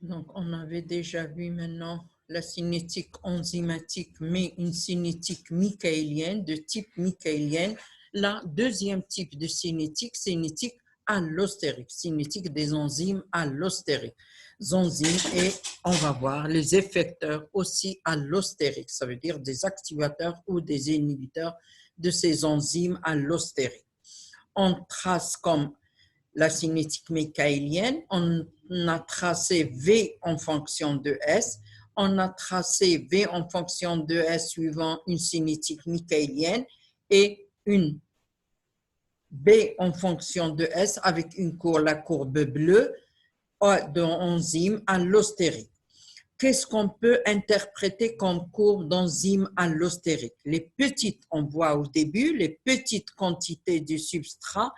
Donc, on avait déjà vu maintenant la cinétique enzymatique, mais une cinétique michaélienne, de type michaélien. La deuxième type de cinétique, cinétique allostérique, cinétique des enzymes allostériques. Enzymes et on va voir les effecteurs aussi allostériques, ça veut dire des activateurs ou des inhibiteurs de ces enzymes allostériques. On trace comme la cinétique michaélienne, on a tracé V en fonction de S, on a tracé V en fonction de S suivant une cinétique michaélienne et une B en fonction de S avec la courbe bleue d'enzyme allostérique. Qu'est-ce qu'on peut interpréter comme courbe d'enzyme allostérique? Les petites, on voit au début, les petites quantités du substrat,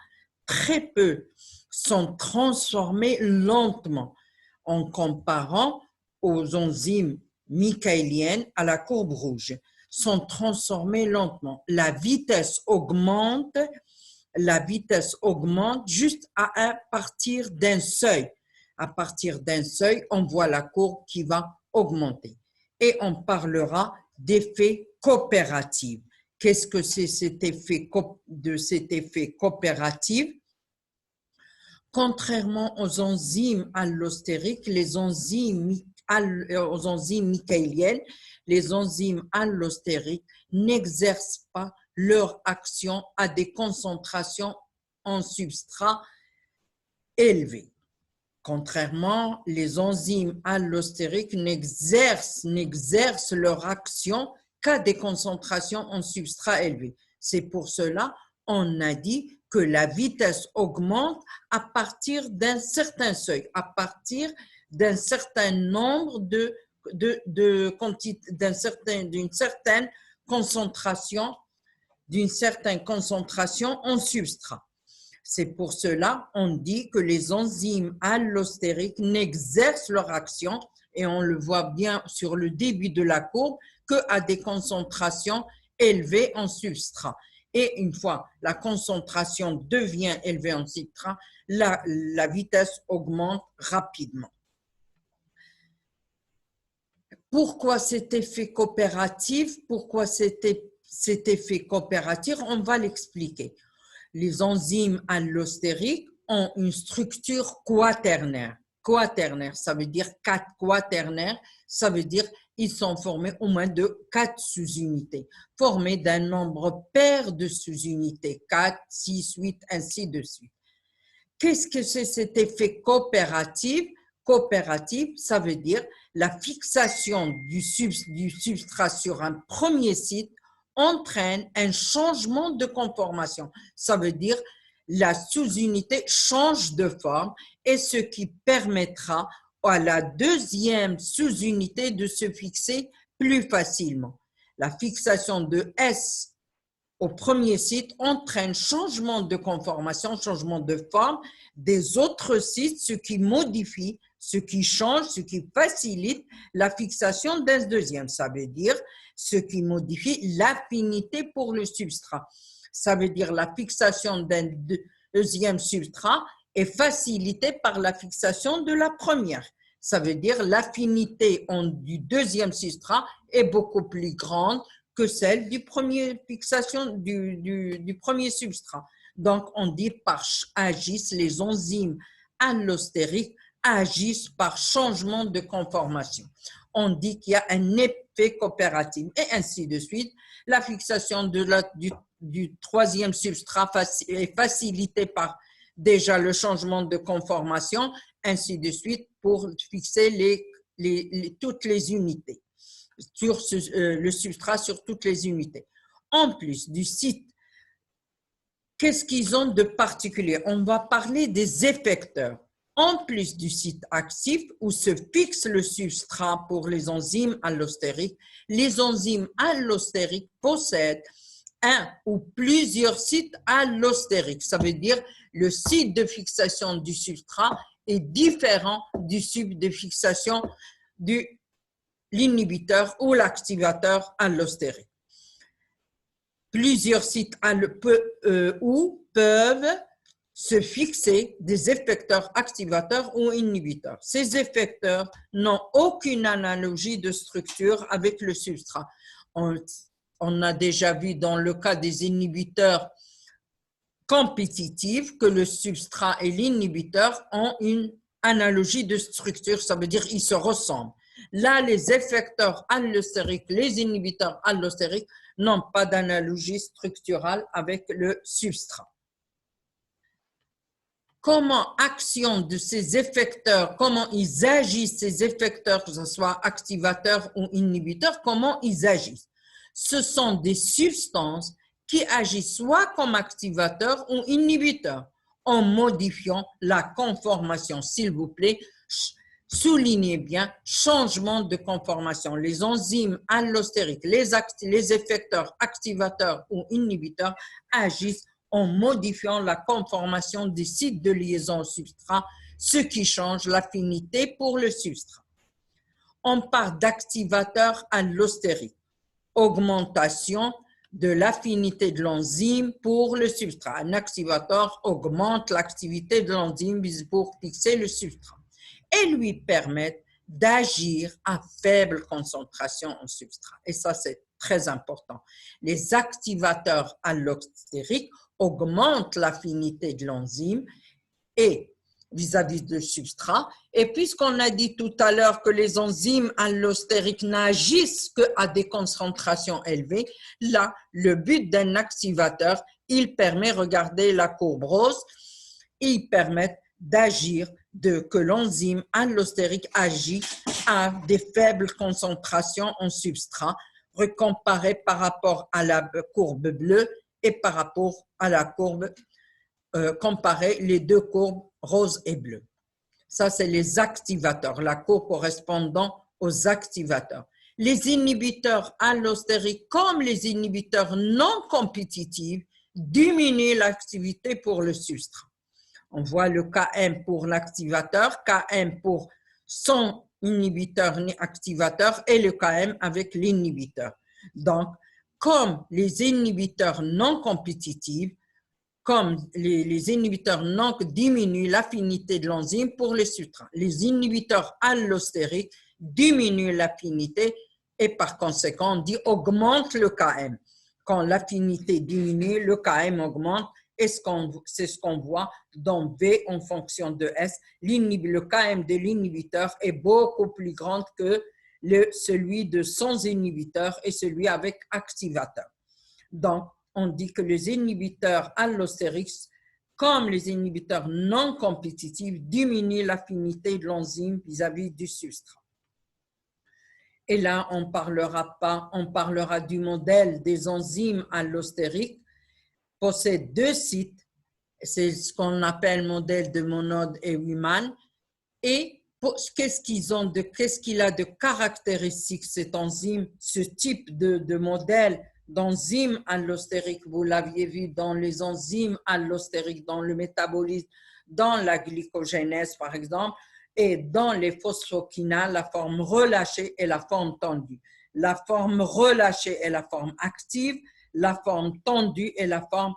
très peu, sont transformées lentement en comparant aux enzymes michaéliennes à la courbe rouge, sont transformées lentement. La vitesse augmente juste à partir d'un seuil. À partir d'un seuil, on voit la courbe qui va augmenter. Et on parlera d'effet coopératif. Qu'est-ce que c'est cet effet coopératif? Contrairement aux enzymes allostériques, aux enzymes michaéliennes, les enzymes allostériques n'exercent pas leur action à des concentrations en substrat élevées. Contrairement, les enzymes allostériques n'exercent leur action qu'à des concentrations en substrat élevées. C'est pour cela qu'on a dit que la vitesse augmente à partir d'un certain seuil, à partir d'un certain nombre d'une certaine concentration en substrat. C'est pour cela qu'on dit que les enzymes allostériques n'exercent leur action, et on le voit bien sur le début de la courbe, qu'à des concentrations élevées en substrat. Et une fois la concentration devient élevée en substrat, la vitesse augmente rapidement. Pourquoi cet effet coopératif? Pourquoi cet effet coopératif? On va l'expliquer. Les enzymes allostériques ont une structure quaternaire. Quaternaire, ça veut dire 4 quaternaires, ça veut dire ils sont formés au moins de 4 sous-unités, formés d'un nombre pair de sous-unités, 4, 6, 8, ainsi de suite. Qu'est-ce que c'est cet effet coopératif? Coopératif, ça veut dire la fixation du substrat sur un premier site entraîne un changement de conformation. Ça veut dire la sous-unité change de forme et ce qui permettra à la deuxième sous-unité de se fixer plus facilement. La fixation de S au premier site entraîne changement de conformation, changement de forme des autres sites, ce qui modifie, ce qui change, ce qui facilite la fixation d'un deuxième. Ça veut dire ce qui modifie l'affinité pour le substrat. Ça veut dire la fixation d'un deuxième substrat est facilitée par la fixation de la première. Ça veut dire l'affinité du deuxième substrat est beaucoup plus grande que celle du premier fixation du premier substrat. Donc, on dit les enzymes allostériques agissent par changement de conformation. On dit qu'il y a un effet coopératif et ainsi de suite. La fixation du troisième substrat est facilitée par déjà le changement de conformation, ainsi de suite pour fixer toutes les unités sur le substrat sur toutes les unités. En plus du site, qu'est-ce qu'ils ont de particulier? On va parler des effecteurs. En plus du site actif où se fixe le substrat pour les enzymes allostériques, les enzymes allostériques possèdent un ou plusieurs sites allostériques. Ça veut dire le site de fixation du substrat est différent du site de fixation de l'inhibiteur ou l'activateur allostérique. Plusieurs sites peuvent se fixer des effecteurs activateurs ou inhibiteurs. Ces effecteurs n'ont aucune analogie de structure avec le substrat. On a déjà vu dans le cas des inhibiteurs compétitifs que le substrat et l'inhibiteur ont une analogie de structure, ça veut dire qu'ils se ressemblent. Là, les effecteurs allostériques, les inhibiteurs allostériques n'ont pas d'analogie structurale avec le substrat. Comment action de ces effecteurs, comment ils agissent, ces effecteurs, que ce soit activateurs ou inhibiteurs, comment ils agissent? Ce sont des substances qui agissent soit comme activateurs ou inhibiteurs en modifiant la conformation. S'il vous plaît, soulignez bien, changement de conformation. Les enzymes allostériques, les effecteurs activateurs ou inhibiteurs agissent en modifiant la conformation des sites de liaison au substrat, ce qui change l'affinité pour le substrat. On parle d'activateur allostérique, augmentation de l'affinité de l'enzyme pour le substrat. Un activateur augmente l'activité de l'enzyme pour fixer le substrat et lui permettre d'agir à faible concentration en substrat. Et ça, c'est très important. Les activateurs allostériques augmentent l'affinité de l'enzyme et vis-à-vis du substrat. Et puisqu'on a dit tout à l'heure que les enzymes allostériques n'agissent qu'à des concentrations élevées, là, le but d'un activateur, il permet, regardez la courbe rose, il permet d'agir, que l'enzyme allostérique agit à des faibles concentrations en substrat, recomparé par rapport à la courbe bleue et par rapport à la courbe, comparer les deux courbes rose et bleu. Ça, c'est les activateurs, la courbe correspondant aux activateurs. Les inhibiteurs allostériques, comme les inhibiteurs non compétitifs, diminuent l'activité pour le substrat. On voit le Km pour l'activateur, Km pour son inhibiteur activateur et le Km avec l'inhibiteur. Donc, comme les inhibiteurs non compétitifs, comme les inhibiteurs non diminuent l'affinité de l'enzyme pour le substrat. Les inhibiteurs allostériques diminuent l'affinité et par conséquent, on dit augmente le Km. Quand l'affinité diminue, le Km augmente et c'est ce qu'on voit dans V en fonction de S. Le Km de l'inhibiteur est beaucoup plus grand que celui de sans inhibiteur et celui avec activateur. Donc, on dit que les inhibiteurs allostériques, comme les inhibiteurs non compétitifs, diminuent l'affinité de l'enzyme vis-à-vis du substrat. Et là, on parlera du modèle des enzymes allostériques, possède deux sites, c'est ce qu'on appelle modèle de Monod et Wyman, et qu'est-ce qu'il a de caractéristique cette enzyme, ce type de modèle d'enzymes allostériques, vous l'aviez vu dans les enzymes allostériques, dans le métabolisme, dans la glycogénèse par exemple, et dans les phosphokinase, la forme relâchée et la forme tendue. La forme relâchée est la forme active, la forme tendue est la forme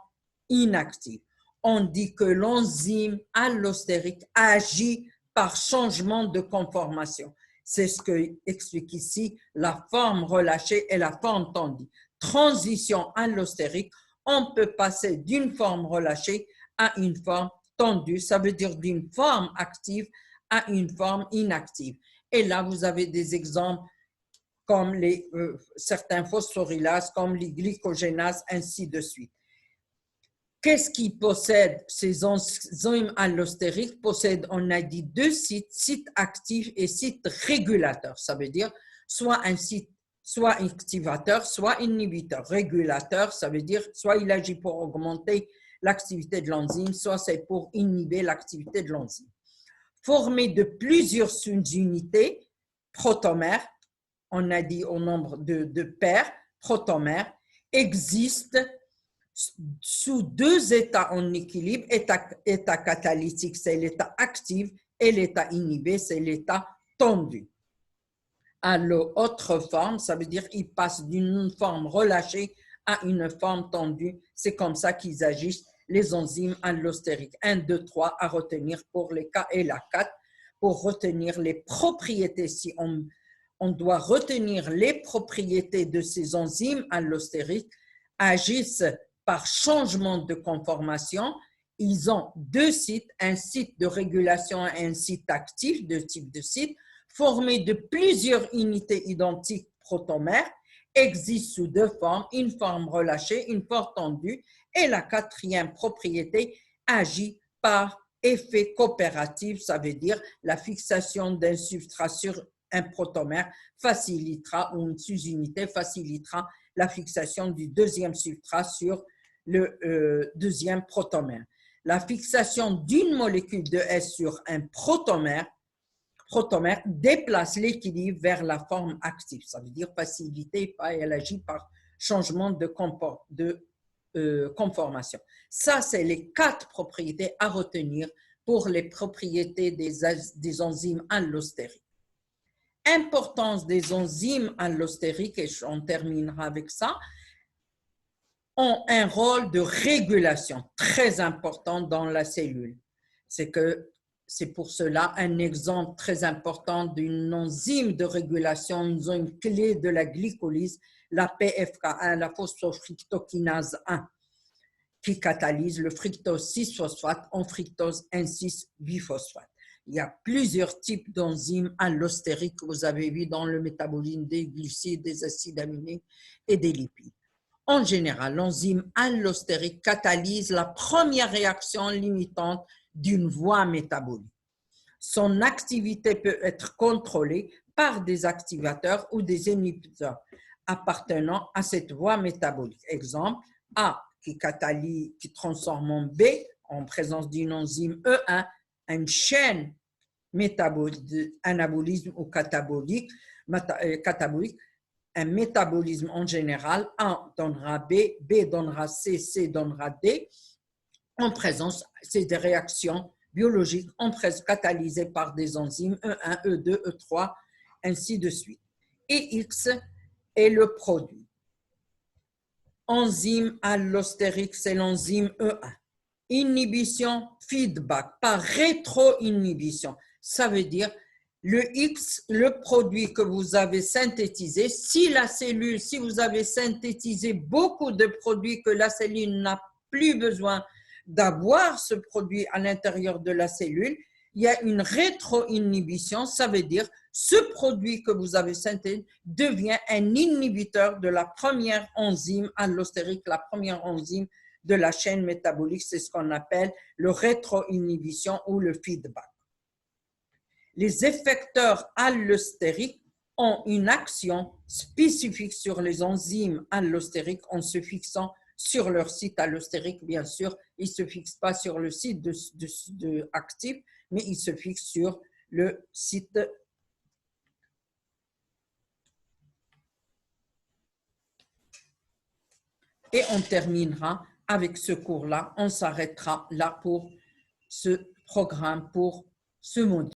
inactive. On dit que l'enzyme allostérique agit par changement de conformation. C'est ce que explique ici la forme relâchée et la forme tendue. Transition allostérique, on peut passer d'une forme relâchée à une forme tendue, ça veut dire d'une forme active à une forme inactive. Et là, vous avez des exemples comme certains phosphorylases, comme les glycogénases, ainsi de suite. Qu'est-ce qui possède ces enzymes allostériques? Possèdent, on a dit, deux sites, site actif et site régulateur. Ça veut dire soit un site, soit activateur, soit inhibiteur. Régulateur, ça veut dire soit il agit pour augmenter l'activité de l'enzyme, soit c'est pour inhiber l'activité de l'enzyme. Formé de plusieurs sous-unités, protomères, on a dit au nombre de paires, protomères, existent sous deux états en équilibre, état catalytique, c'est l'état actif, et l'état inhibé, c'est l'état tendu. À l'autre forme, ça veut dire qu'ils passent d'une forme relâchée à une forme tendue. C'est comme ça qu'ils agissent les enzymes allostériques. 1, 2, 3 à retenir pour les K et la 4 pour retenir les propriétés. Si on doit retenir les propriétés de ces enzymes allostériques, agissent par changement de conformation. Ils ont deux sites, un site de régulation et un site actif, deux types de sites, formés de plusieurs unités identiques protomères, existent sous deux formes, une forme relâchée, une forme tendue, et la quatrième propriété agit par effet coopératif, ça veut dire la fixation d'un substrat sur un protomère facilitera, ou une sous-unité facilitera la fixation du deuxième substrat sur le deuxième protomère. La fixation d'une molécule de S sur un protomère déplace l'équilibre vers la forme active. Ça veut dire faciliter, elle agit par changement de conformation. Ça, c'est les 4 propriétés à retenir pour les propriétés des enzymes allostériques. Importance des enzymes allostériques, et on terminera avec ça, ont un rôle de régulation très important dans la cellule. C'est pour cela un exemple très important d'une enzyme de régulation, une zone clé de la glycolyse, la PFK1, la phosphofructokinase 1, qui catalyse le fructose 6-phosphate en fructose 1,6-biphosphate. Il y a plusieurs types d'enzymes allostériques que vous avez vu dans le métabolisme des glucides, des acides aminés et des lipides. En général, l'enzyme allostérique catalyse la première réaction limitante d'une voie métabolique. Son activité peut être contrôlée par des activateurs ou des inhibiteurs appartenant à cette voie métabolique. Exemple, A qui transforme en B en présence d'une enzyme E1, une chaîne anabolisme ou catabolique, un métabolisme en général, A donnera B, B donnera C, C donnera D, en présence, c'est des réactions biologiques catalysées par des enzymes E1, E2, E3, ainsi de suite. Et X est le produit. Enzyme allostérique, c'est l'enzyme E1. Inhibition, feedback, par rétro-inhibition. Ça veut dire le X, le produit que vous avez synthétisé, si vous avez synthétisé beaucoup de produits que la cellule n'a plus besoin d'avoir ce produit à l'intérieur de la cellule, il y a une rétro-inhibition, ça veut dire ce produit que vous avez synthétisé devient un inhibiteur de la première enzyme allostérique, la première enzyme de la chaîne métabolique, c'est ce qu'on appelle le rétro-inhibition ou le feedback. Les effecteurs allostériques ont une action spécifique sur les enzymes allostériques en se fixant sur leur site allostérique, bien sûr. Ils ne se fixent pas sur le site actif, mais ils se fixent sur le site et on terminera avec ce cours-là. On s'arrêtera là pour ce programme, pour ce module.